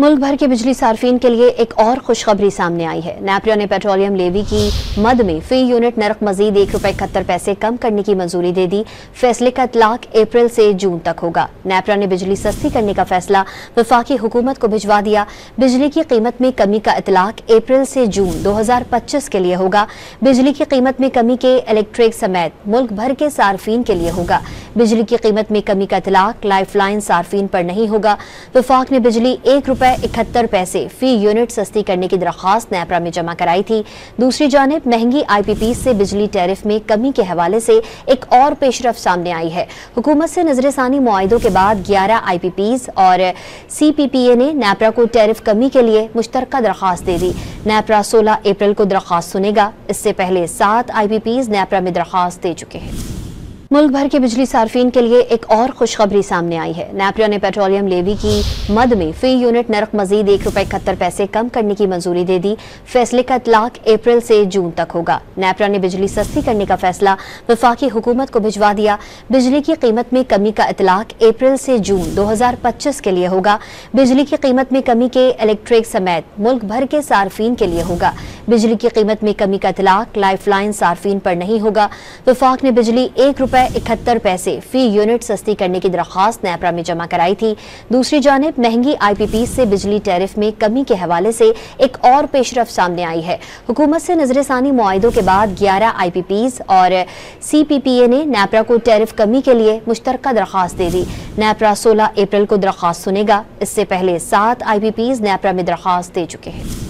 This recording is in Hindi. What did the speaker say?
मुल्क भर के बिजली सार्फिन के लिए एक और खुशखबरी सामने आई है। नैपरा ने पेट्रोलियम लेवी की मद में फी यूनिट नर्क मजीद ₹1.71 कम करने की मंजूरी दे दी। फैसले का इतलाक अप्रैल से जून तक होगा। नैपरा ने बिजली सस्ती करने का फैसला वफाकी हुकूमत को भिजवा दिया। बिजली की कीमत में कमी का इतलाक अप्रैल से जून 2025 के लिए होगा। बिजली की कीमत में कमी के इलेक्ट्रिक समेत मुल्क भर के सार्फिन के लिए होगा। बिजली की कीमत में कमी का इतलाक लाइफलाइन सार्फिन पर नहीं होगा। वफाक ने बिजली ₹1.71 फी यूनिट सस्ती करने की दरख्वास्त नैपरा में जमा कराई थी। दूसरी जानिब महंगी IPP से बिजली टैरिफ में कमी के हवाले से एक और पेशरफ सामने आई है। हुकूमत से नजरसानी मुआहिदों के बाद 11 IPPs और CPPA ने नैपरा को टैरिफ कमी के लिए मुश्तरका दरख्वास्त दे दी। नैपरा 16 अप्रैल को दरख्वास्त सुनेगा। इससे पहले 7 IPPs नैपरा में दरख्वास्त दे चुके हैं। मुल्क भर के बिजली सार्फिन के लिए एक और खुशखबरी सामने आई है। नैपरा ने पेट्रोलियम लेवी की मद में फी यूनिट नर्क मजीद ₹1.71 कम करने की मंजूरी दे दी। फैसले का इतलाक अप्रैल से जून तक होगा। नैपरा ने बिजली सस्ती करने का फैसला वफाकी हुकूमत को भिजवा दिया। बिजली की कीमत में कमी का इतलाक अप्रैल से जून 2025 के लिए होगा। बिजली की कीमत में कमी के इलेक्ट्रिक समेत मुल्क भर के सार्फिन के लिए होगा। बिजली की कीमत में कमी का इतलाक लाइफलाइन सार्फिन पर नहीं होगा। वफाक ने बिजली ₹1.71 फी यूनिट सस्ती करने की दरख्वास्त नैपरा में जमा कराई थी। दूसरी जानिब महंगी IPP से बिजली टैरिफ में कमी के हवाले से एक और पेशरफ सामने आई है। हुकूमत से नजरसानी मुआहिदों के बाद 11 IPPs और CPPA ने नैपरा को टैरिफ कमी के लिए मुश्तरका दरख्वास्त दे दी। नैपरा 16 अप्रैल को दरख्वास्त सुनेगा। इससे पहले 7 IPPs नैपरा में दरख्वास्त दे चुके हैं।